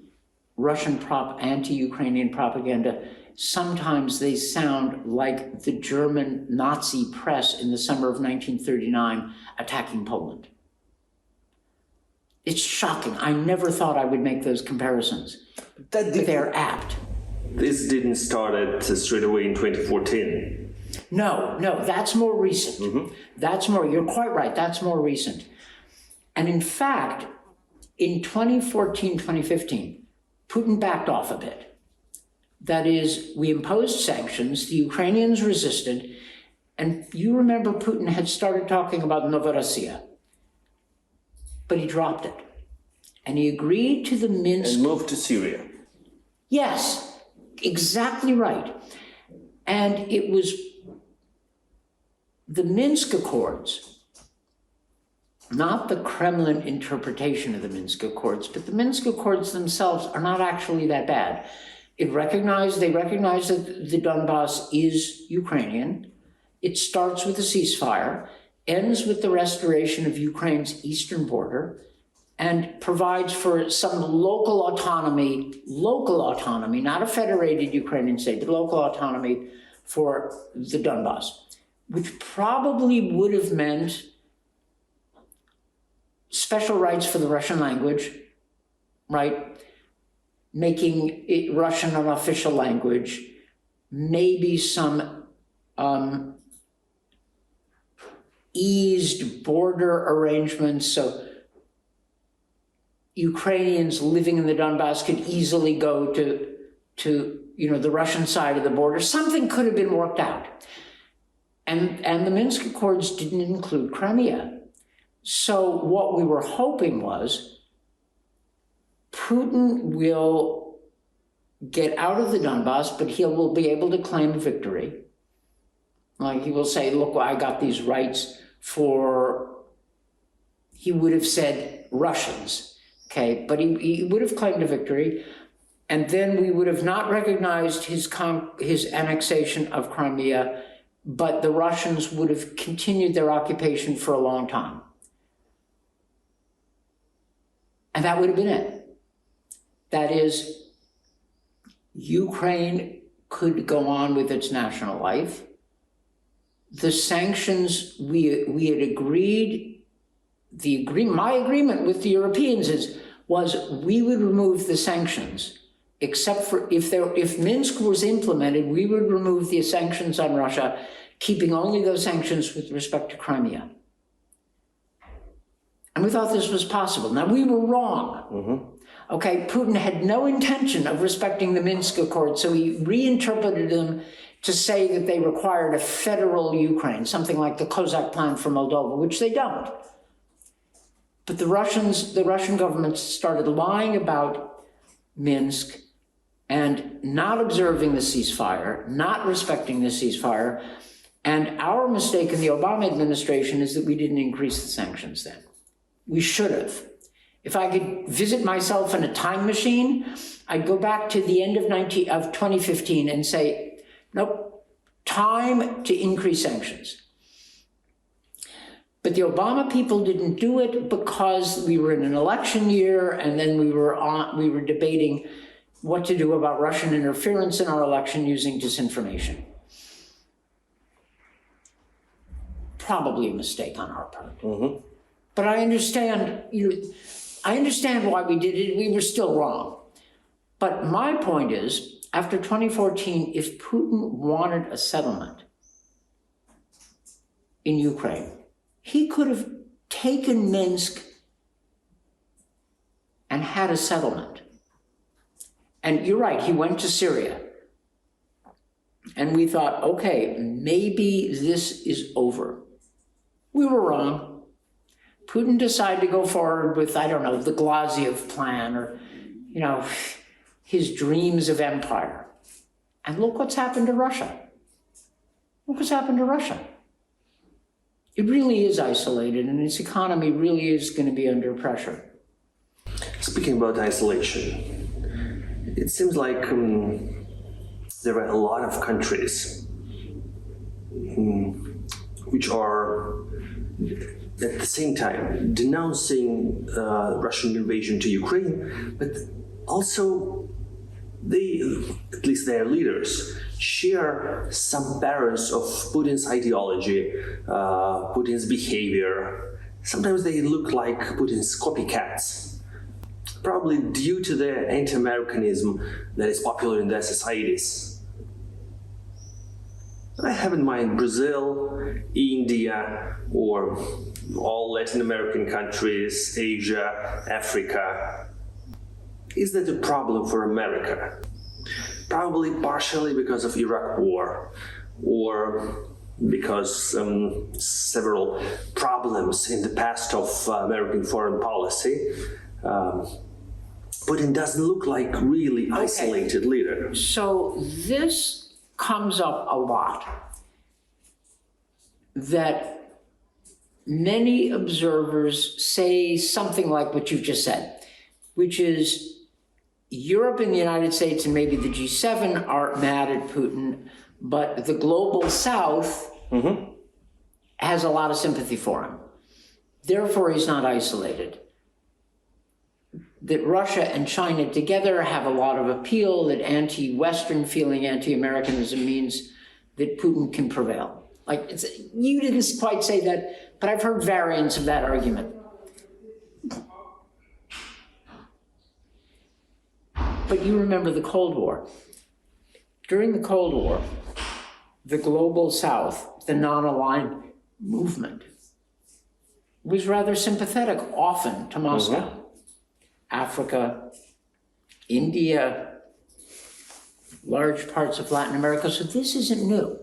Russian anti-Ukrainian propaganda. Sometimes they sound like the German Nazi press in the summer of 1939 attacking Poland. It's shocking. I never thought I would make those comparisons, but they're apt. This didn't start straight away in 2014. No, that's more recent. You're quite right, that's more recent. And in fact, in 2014, 2015, Putin backed off a bit. That is, we imposed sanctions, the Ukrainians resisted, and you remember Putin had started talking about Novorossiya, but he dropped it. And he agreed to the Minsk... And moved to Syria. Yes, exactly right. And it was the Minsk Accords, not the Kremlin interpretation of the Minsk Accords, but the Minsk Accords themselves are not actually that bad. They recognize that the Donbass is Ukrainian. It starts with a ceasefire, ends with the restoration of Ukraine's eastern border, and provides for some local autonomy, not a federated Ukrainian state, but local autonomy for the Donbass, which probably would have meant special rights for the Russian language, right? Making it Russian an official language, maybe some eased border arrangements so Ukrainians living in the Donbass could easily go to the Russian side of the border. Something could have been worked out. And the Minsk Accords didn't include Crimea. So what we were hoping was Putin will get out of the Donbass, but he will be able to claim victory. Like he will say, look, I got these rights for, he would have said Russians, okay? But he would have claimed a victory. And then we would have not recognized his annexation of Crimea, but the Russians would have continued their occupation for a long time. And that would have been it. That is, Ukraine could go on with its national life. The sanctions, we had agreed, my agreement with the Europeans was we would remove the sanctions, except for if Minsk was implemented, we would remove the sanctions on Russia, keeping only those sanctions with respect to Crimea. And we thought this was possible. Now, we were wrong. Mm-hmm. Okay, Putin had no intention of respecting the Minsk Accords, so he reinterpreted them to say that they required a federal Ukraine, something like the Cossack plan for Moldova, which they don't. But the Russian government started lying about Minsk and not observing the ceasefire, not respecting the ceasefire. And our mistake in the Obama administration is that we didn't increase the sanctions then. We should have. If I could visit myself in a time machine, I'd go back to the end of 2015 and say, nope, time to increase sanctions. But the Obama people didn't do it because we were in an election year, and then we were debating what to do about Russian interference in our election using disinformation. Probably a mistake on our part. Mm-hmm. But I understand, I understand why we did it. We were still wrong. But my point is, after 2014, if Putin wanted a settlement in Ukraine, he could have taken Minsk and had a settlement. And you're right, he went to Syria. And we thought, okay, maybe this is over. We were wrong. Putin decided to go forward with, I don't know, the Glaziev plan or, his dreams of empire. And look what's happened to Russia. Look what's happened to Russia. It really is isolated, and its economy really is going to be under pressure. Speaking about isolation, it seems like there are a lot of countries which are at the same time denouncing Russian invasion to Ukraine, but also they, at least their leaders, share some patterns of Putin's ideology, Putin's behavior. Sometimes they look like Putin's copycats, probably due to the anti-Americanism that is popular in their societies. I have in mind Brazil, India, or all Latin American countries, Asia, Africa. Is that a problem for America? Probably partially because of Iraq War, or because several problems in the past of American foreign policy. Putin doesn't look like really isolated leader. So this comes up a lot, that many observers say something like what you've just said, which is Europe and the United States and maybe the G7 are mad at Putin, but the global South has a lot of sympathy for him. Therefore, he's not isolated. That Russia and China together have a lot of appeal, that anti-Western feeling, anti-Americanism means that Putin can prevail. Like, you didn't quite say that, but I've heard variants of that argument. But you remember the Cold War. During the Cold War, the global South, the non-aligned movement, was rather sympathetic often to Moscow. Africa, India, large parts of Latin America. So this isn't new.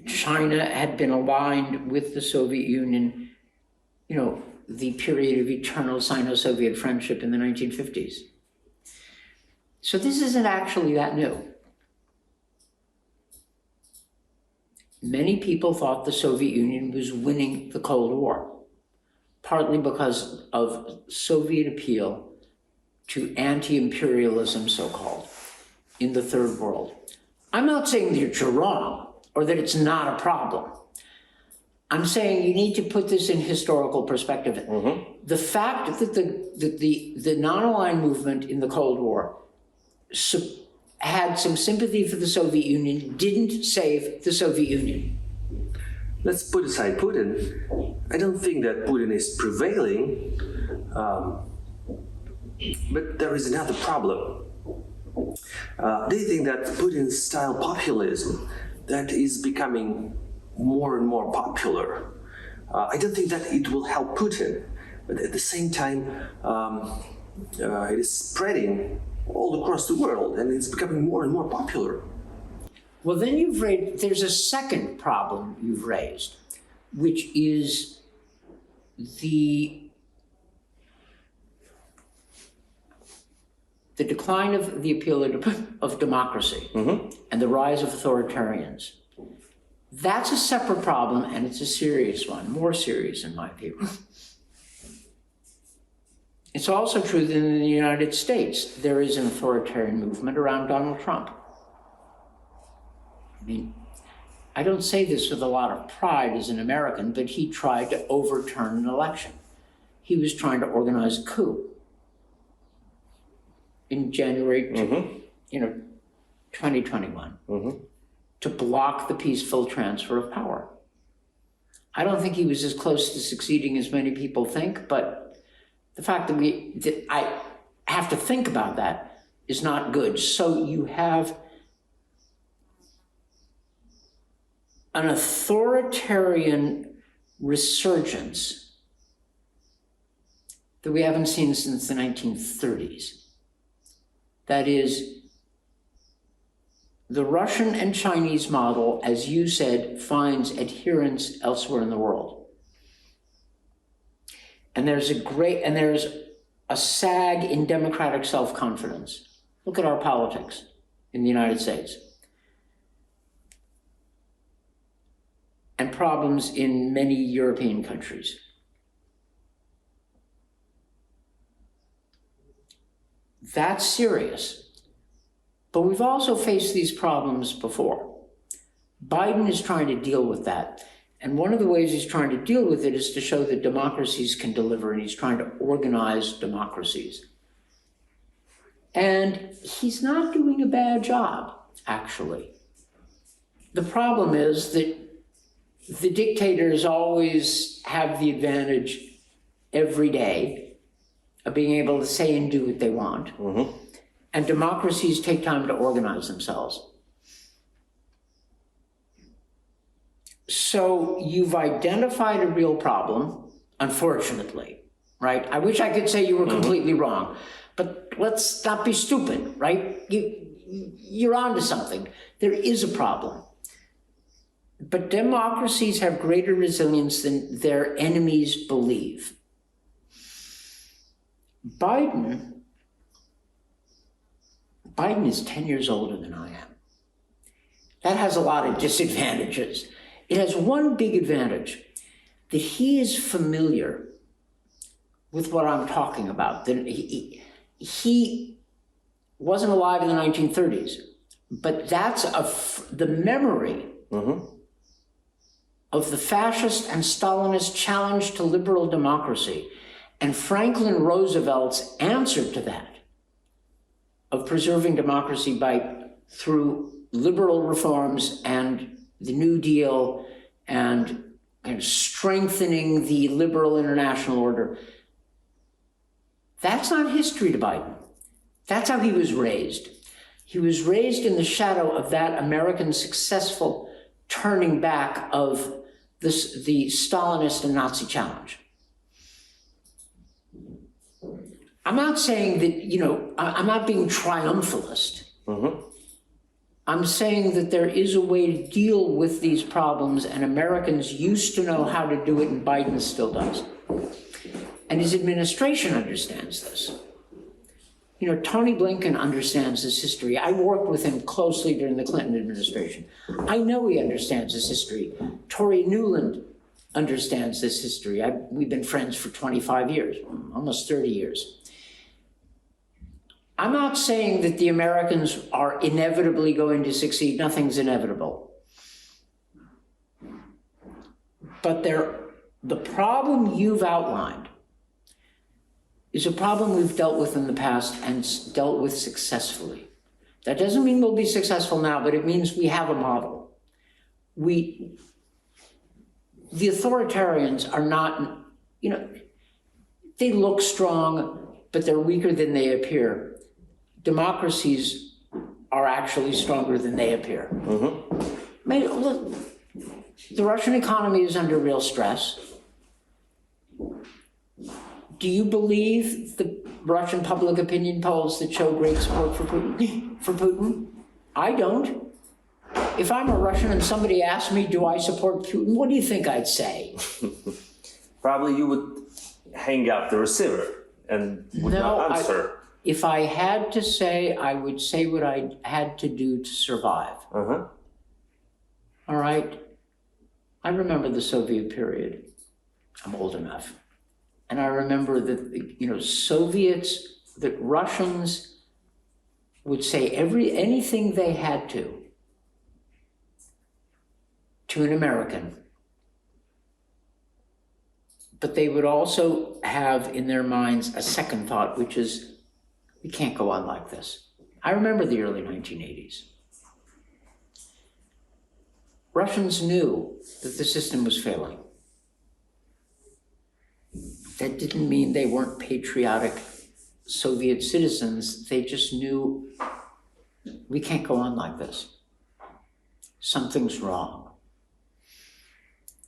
China had been aligned with the Soviet Union, you know, the period of eternal Sino-Soviet friendship in the 1950s. So this isn't actually that new. Many people thought the Soviet Union was winning the Cold War, partly because of Soviet appeal to anti-imperialism, so-called, in the Third World. I'm not saying that you're wrong or that it's not a problem. I'm saying you need to put this in historical perspective. The fact that the non-aligned movement in the Cold War had some sympathy for the Soviet Union didn't save the Soviet Union. Let's put aside Putin. I don't think that Putin is prevailing, but there is another problem. Do you think that Putin's style populism that is becoming more and more popular, I don't think that it will help Putin, but at the same time, it is spreading all across the world and it's becoming more and more popular. Well, then there's a second problem you've raised, which is the decline of the appeal of democracy and the rise of authoritarians. That's a separate problem, and it's a serious one, more serious in my view. It's also true that in the United States, there is an authoritarian movement around Donald Trump. I mean, I don't say this with a lot of pride as an American, but he tried to overturn an election. He was trying to organize a coup in January 2021 to block the peaceful transfer of power. I don't think he was as close to succeeding as many people think, but the fact that I have to think about that is not good. So you have an authoritarian resurgence that we haven't seen since the 1930s. That is, the Russian and Chinese model, as you said, finds adherents elsewhere in the world. And there's a sag in democratic self-confidence. Look at our politics in the United States. And problems in many European countries. That's serious. But we've also faced these problems before. Biden is trying to deal with that. And one of the ways he's trying to deal with it is to show that democracies can deliver, and he's trying to organize democracies. And he's not doing a bad job, actually. The problem is that the dictators always have the advantage every day of being able to say and do what they want. And democracies take time to organize themselves. So you've identified a real problem, unfortunately, right? I wish I could say you were completely wrong, but let's not be stupid, right? You're onto something. There is a problem. But democracies have greater resilience than their enemies believe. Biden is 10 years older than I am. That has a lot of disadvantages. It has one big advantage, that he is familiar with what I'm talking about. That he wasn't alive in the 1930s, but that's the memory of the fascist and Stalinist challenge to liberal democracy and Franklin Roosevelt's answer to that, of preserving democracy through liberal reforms and the New Deal and strengthening the liberal international order. That's not history to Biden. That's how he was raised. He was raised in the shadow of that American successful turning back of the Stalinist and Nazi challenge. I'm not saying that, I'm not being triumphalist. I'm saying that there is a way to deal with these problems, and Americans used to know how to do it, and Biden still does. And his administration understands this. Tony Blinken understands this history. I worked with him closely during the Clinton administration. I know he understands this history. Tory Newland understands this history. We've been friends for 25 years, almost 30 years. I'm not saying that the Americans are inevitably going to succeed. Nothing's inevitable. But the problem you've outlined is a problem we've dealt with in the past and dealt with successfully. That doesn't mean we'll be successful now, but it means we have a model. The authoritarians are not, they look strong, but they're weaker than they appear. Democracies are actually stronger than they appear. Look, the Russian economy is under real stress. Do you believe the Russian public opinion polls that show great support for Putin? I don't. If I'm a Russian and somebody asked me, do I support Putin, what do you think I'd say? Probably you would hang up the receiver and would not answer. If I had to say, I would say what I had to do to survive. All right? I remember the Soviet period. I'm old enough. And I remember that, Soviets, that Russians would say anything they had to an American. But they would also have in their minds a second thought, which is, we can't go on like this. I remember the early 1980s. Russians knew that the system was failing. That didn't mean they weren't patriotic Soviet citizens. They just knew we can't go on like this. Something's wrong.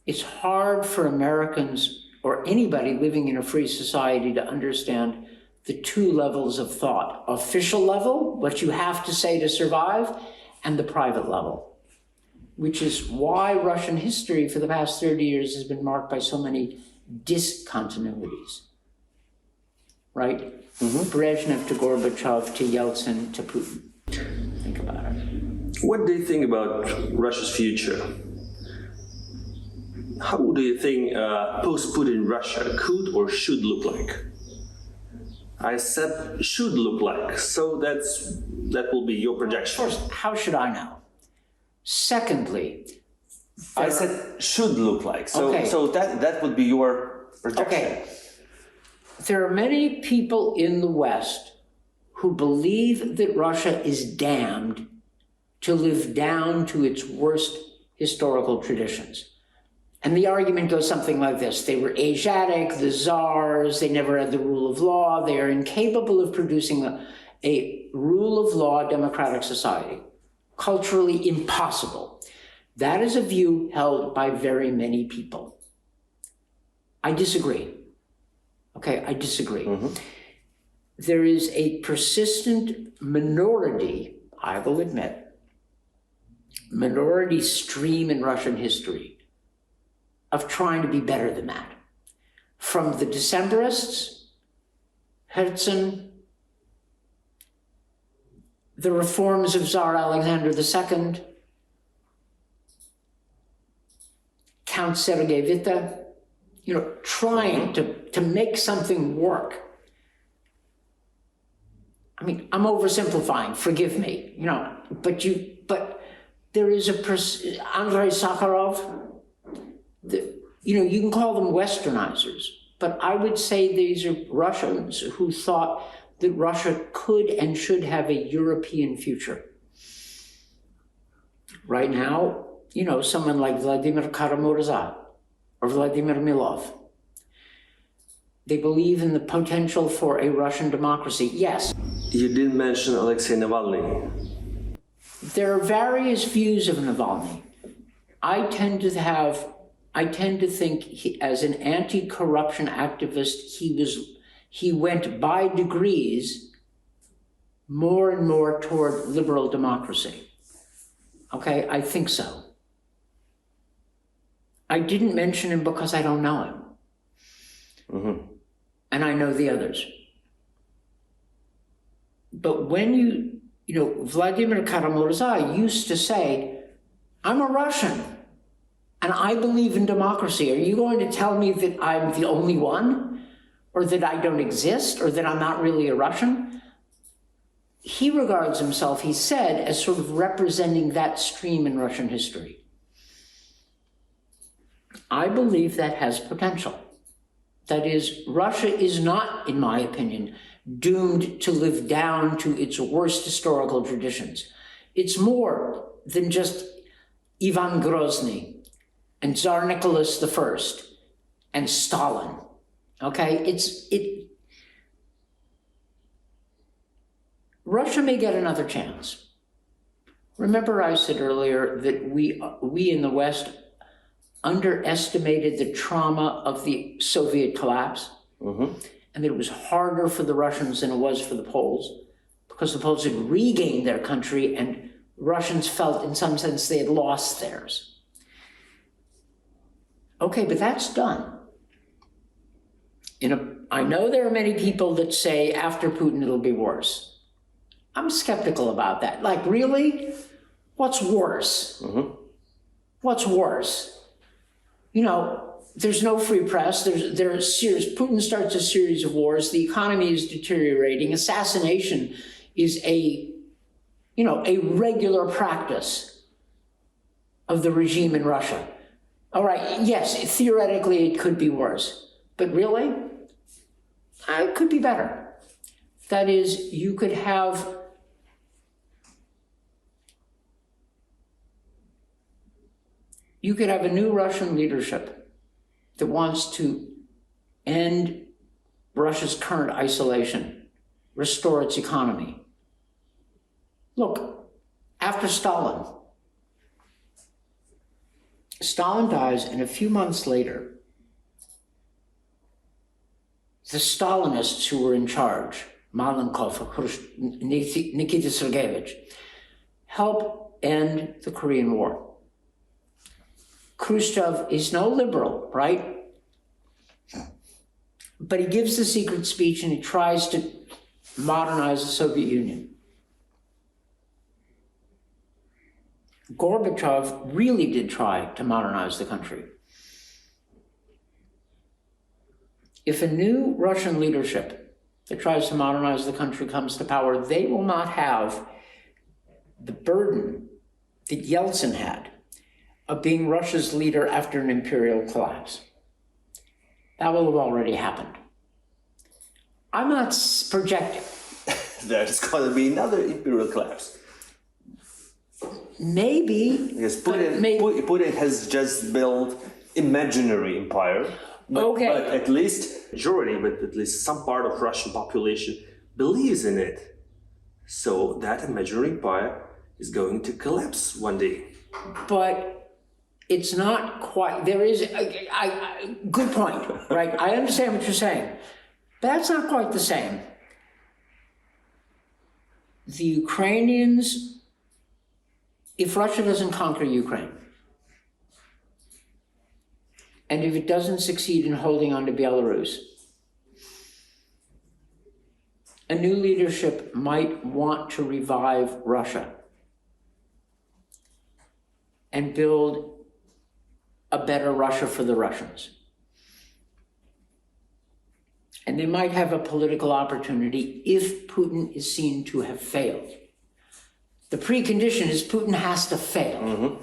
It's hard for Americans or anybody living in a free society to understand the two levels of thought: official level, what you have to say to survive, and the private level, which is why Russian history for the past 30 years has been marked by so many discontinuities, right? Brezhnev to Gorbachev to Yeltsin to Putin. Think about it. What do you think about Russia's future? How do you think post-Putin Russia could or should look like? I said should look like, so that will be your projection. First, how should I know? Secondly, I said should look like, so that would be your projection. Okay. There are many people in the West who believe that Russia is damned to live down to its worst historical traditions. And the argument goes something like this: they were Asiatic, the czars, they never had the rule of law, they are incapable of producing a rule of law democratic society. Culturally impossible. That is a view held by very many people. I disagree. Okay, I disagree. There is a persistent minority, I will admit, minority stream in Russian history of trying to be better than that. From the Decembrists, Herzen, the reforms of Tsar Alexander II, Count Sergei Ivanov, trying to make something work. I mean, I'm oversimplifying, forgive me, but there is Andrei Sakharov, you can call them westernizers, but I would say these are Russians who thought that Russia could and should have a European future. Right now, someone like Vladimir Kara-Murza or Vladimir Milov, they believe in the potential for a Russian democracy. Yes. You didn't mention Alexei Navalny. There are various views of Navalny. I tend to think as an anti-corruption activist, he went by degrees more and more toward liberal democracy. Okay, I think so. I didn't mention him because I don't know him. And I know the others. But when Vladimir Kara-Murza used to say, I'm a Russian and I believe in democracy. Are you going to tell me that I'm the only one? Or that I don't exist? Or that I'm not really a Russian? He regards himself, he said, as sort of representing that stream in Russian history. I believe that has potential. That is, Russia is not, in my opinion, doomed to live down to its worst historical traditions. It's more than just Ivan Grozny and Tsar Nicholas I and Stalin. Okay, Russia may get another chance. Remember I said earlier that we in the West underestimated the trauma of the Soviet collapse, and that it was harder for the Russians than it was for the Poles, because the Poles had regained their country and Russians felt in some sense they had lost theirs. Okay, but that's done. I know there are many people that say after Putin it'll be worse. I'm skeptical about that. Like, really? What's worse? What's worse? There's no free press. Putin starts a series of wars. The economy is deteriorating. Assassination is a regular practice of the regime in Russia. All right, yes, theoretically it could be worse, but really, it could be better. That is, you could have a new Russian leadership that wants to end Russia's current isolation, restore its economy. Look, after Stalin dies, and a few months later, the Stalinists who were in charge, Malenkov, Nikita Sergeyevich, help end the Korean War. Khrushchev is no liberal, right? But he gives the secret speech and he tries to modernize the Soviet Union. Gorbachev really did try to modernize the country. If a new Russian leadership that tries to modernize the country comes to power, they will not have the burden that Yeltsin had of being Russia's leader after an imperial collapse. That will have already happened. I'm not projecting. There's going to be another imperial collapse. Maybe. Because Putin has just built imaginary empire. But at least majority, but at least some part of Russian population believes in it. So that imaginary empire is going to collapse one day. But it's not quite, there is, good point, right? I understand what you're saying. that's not quite the same. The Ukrainians, if Russia doesn't conquer Ukraine, and if it doesn't succeed in holding on to Belarus, a new leadership might want to revive Russia and build a better Russia for the Russians. And they might have a political opportunity if Putin is seen to have failed. The precondition is Putin has to fail.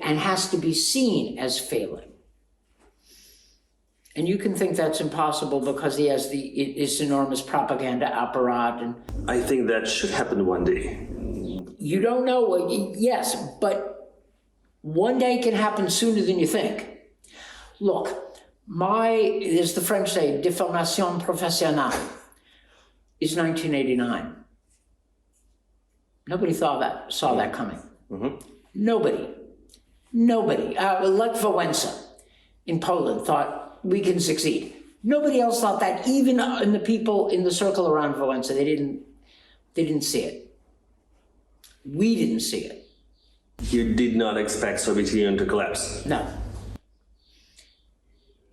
And has to be seen as failing. And you can think that's impossible because he has this enormous propaganda apparat. And I think that should happen one day. you don't know, yes, but one day can happen sooner than you think. Look, as the French say, déformation professionnelle is 1989. Nobody saw that coming. Nobody. Like Wałęsa in Poland thought we can succeed. Nobody else thought that, even in the people in the circle around Wałęsa. They didn't see it. We didn't see it. You did not expect Soviet Union to collapse? No.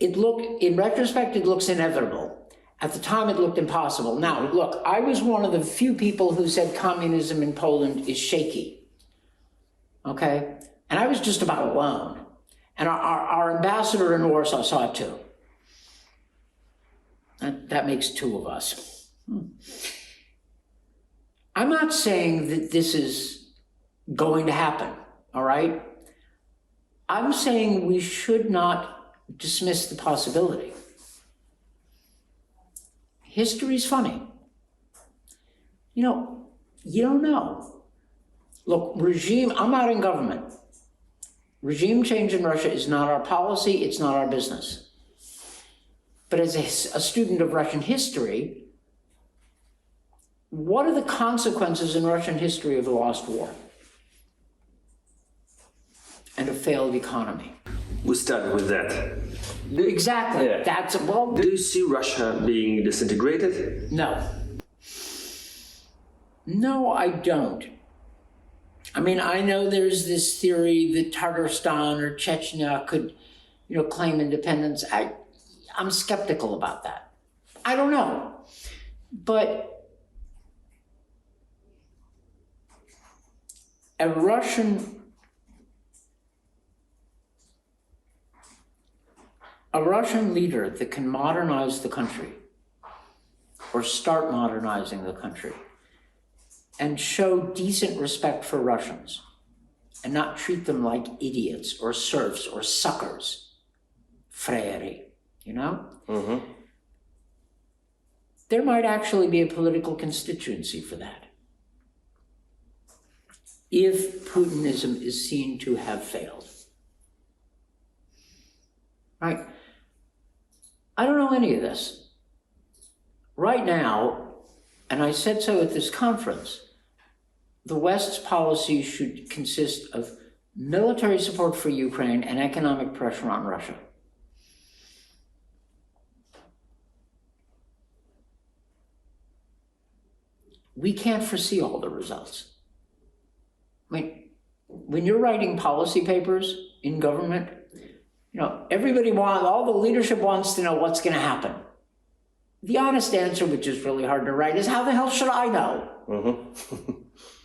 In retrospect, it looks inevitable. At the time, it looked impossible. Now, look, I was one of the few people who said communism in Poland is shaky. Okay? And I was just about alone. And our ambassador in Warsaw saw it too. That makes two of us. I'm not saying that this is going to happen, all right? I'm saying we should not dismiss the possibility. History's funny. You don't know. Look, I'm not in government. Regime change in Russia is not our policy, it's not our business. But as a student of Russian history, what are the consequences in Russian history of a lost war and a failed economy? We started with that. Exactly. Yeah. Do you see Russia being disintegrated? No. No, I don't. I mean, I know there's this theory that Tatarstan or Chechnya could, claim independence. I'm skeptical about that. I don't know. But a Russian leader that can modernize the country or start modernizing the country and show decent respect for Russians and not treat them like idiots or serfs or suckers, frere, There might actually be a political constituency for that if Putinism is seen to have failed. Right? I don't know any of this. Right now, and I said so at this conference, the West's policy should consist of military support for Ukraine and economic pressure on Russia. We can't foresee all the results. I mean, when you're writing policy papers in government, all the leadership wants to know what's going to happen. The honest answer, which is really hard to write, is how the hell should I know?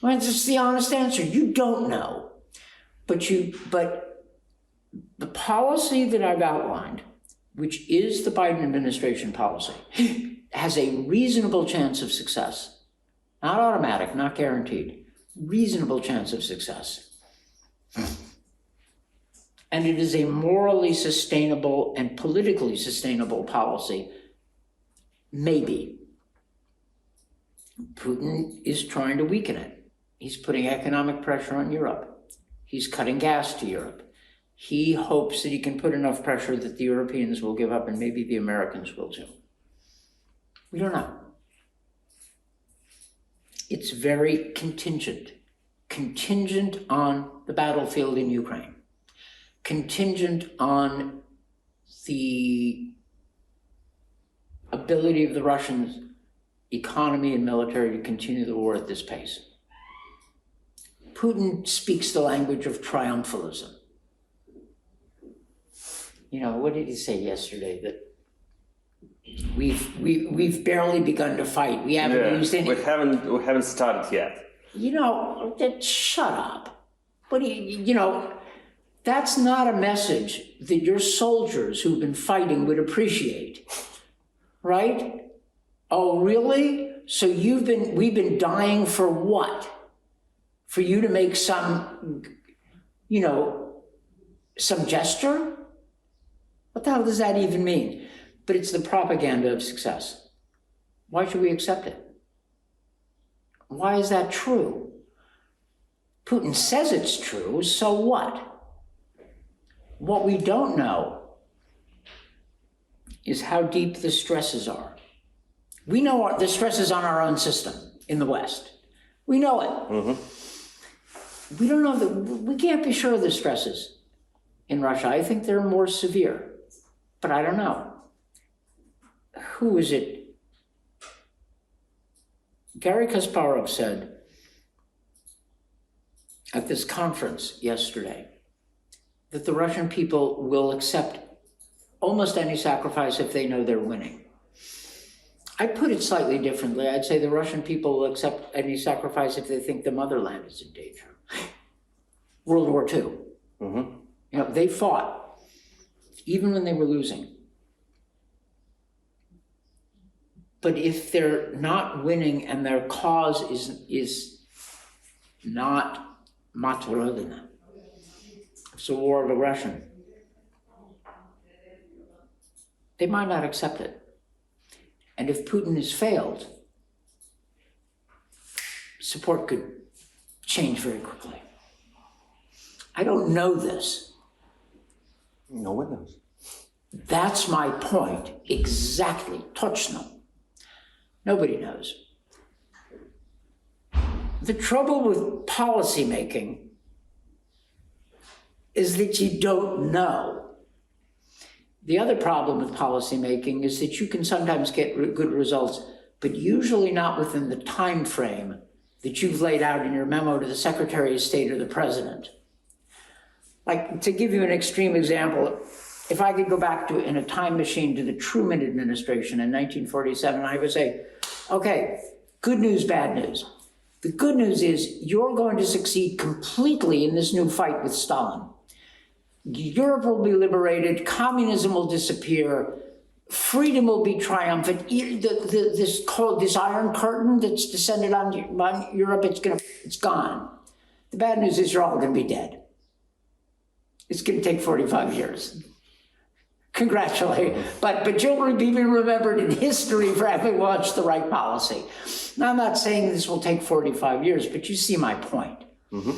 Well, it's just the honest answer. You don't know. But the policy that I've outlined, which is the Biden administration policy, has a reasonable chance of success. Not automatic, not guaranteed. Reasonable chance of success. And it is a morally sustainable and politically sustainable policy. Maybe. Putin is trying to weaken it. He's putting economic pressure on Europe. He's cutting gas to Europe. He hopes that he can put enough pressure that the Europeans will give up and maybe the Americans will too. We don't know. It's very contingent on the battlefield in Ukraine, contingent on the ability of the Russian economy and military to continue the war at this pace. Putin speaks the language of triumphalism. You know, what did he say yesterday? That we've barely begun to fight. We haven't used any. We haven't started yet. You know, shut up. What do you know? That's not a message that your soldiers who've been fighting would appreciate, right? Oh, really? So we've been dying for what? For you to make some, you know, some gesture? What the hell does that even mean? But it's the propaganda of success. Why should we accept it? Why is that true? Putin says it's true, so what? What we don't know is how deep the stresses are. We know the stresses on our own system in the West. We know it. Mm-hmm. We don't know we can't be sure of the stresses in Russia. I think they're more severe, but I don't know. Who is it? Garry Kasparov said at this conference yesterday that the Russian people will accept almost any sacrifice if they know they're winning. I put it slightly differently. I'd say the Russian people will accept any sacrifice if they think the motherland is in danger. World War II. Mm-hmm. You know, they fought even when they were losing. But if they're not winning and their cause is not Matrorodina, it's a war of aggression, they might not accept it. And if Putin has failed, support could change very quickly. I don't know this. No one knows. That's my point. Exactly. Точно. Nobody knows. The trouble with policymaking is that you don't know. The other problem with policymaking is that you can sometimes get good results, but usually not within the time frame that you've laid out in your memo to the Secretary of State or the President. Like, to give you an extreme example, if I could go back in a time machine to the Truman administration in 1947, I would say, okay, good news, bad news. The good news is you're going to succeed completely in this new fight with Stalin. Europe will be liberated, communism will disappear, freedom will be triumphant. This iron curtain that's descended on Europe, it's gone. The bad news is you're all going to be dead. It's going to take 45 years. Congratulations. But you'll be remembered in history for having launched the right policy. Now, I'm not saying this will take 45 years, but you see my point. Mm-hmm.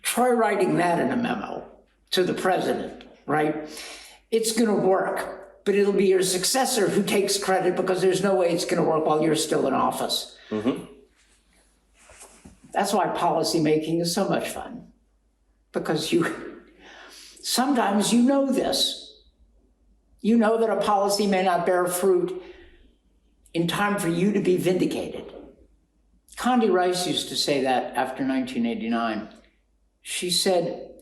Try writing that in a memo to the president, right? It's going to work, but it'll be your successor who takes credit because there's no way it's going to work while you're still in office. Mm-hmm. That's why policy making is so much fun, because sometimes you know this. You know that a policy may not bear fruit in time for you to be vindicated. Condi Rice used to say that after 1989. She said,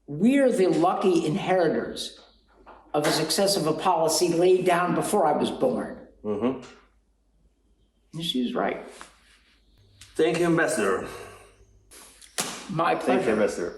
we're the lucky inheritors of the success of a policy laid down before I was born. Mm-hmm. And she was right. Thank you, Ambassador. My pleasure. Thank you, Ambassador.